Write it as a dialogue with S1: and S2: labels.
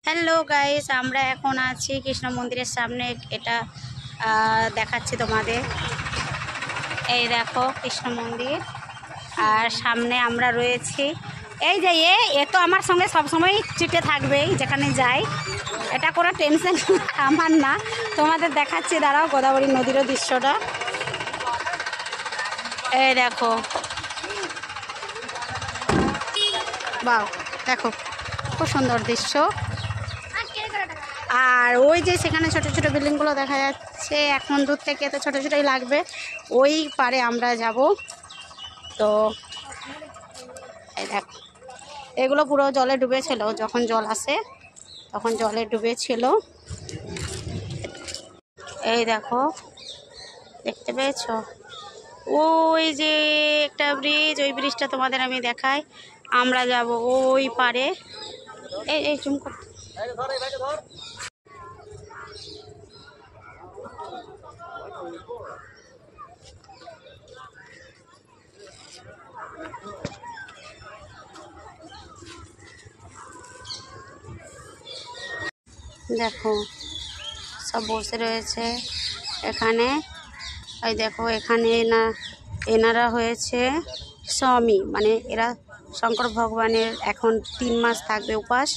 S1: Hello guys, আমরা এখন আছি কৃষ্ণ মন্দিরের সামনে। এটা দেখাচ্ছি তোমাদের। এই দেখো কৃষ্ণ মন্দির, আর সামনে আমরা রয়েছি। এই যে এ তো আমার সঙ্গে সবসময় চিটে থাকবেই যেখানে যাই, এটা কোনো টেনশন আমার না। তোমাদের দেখাচ্ছি, দাঁড়াও, গোদাবরী নদীরও দৃশ্যটা। এই দেখো, বাহ, দেখো খুব সুন্দর দৃশ্য। আর ওই যে সেখানে ছোট ছোট বিল্ডিংগুলো দেখা যাচ্ছে, এখন দূর থেকে তো ছোট ছোটই লাগবে। ওই পারে আমরা যাব। তো এই দেখো, এগুলো পুরো জলে ডুবেছিল, যখন জল আসে তখন জলে ডুবেছিল। এই দেখো, দেখতে পেয়েছো? ওই যে একটা ব্রিজ, ওই ব্রিজটা তোমাদের আমি দেখাই। আমরা যাব ওই পারে। এই চুম করতে। দেখো সব বসে রয়েছে এখানে। এই দেখো, এখানে এনারা হয়েছে স্বামী, মানে এরা শঙ্কর ভগবানের এখন 3 মাস থাকবে উপাস।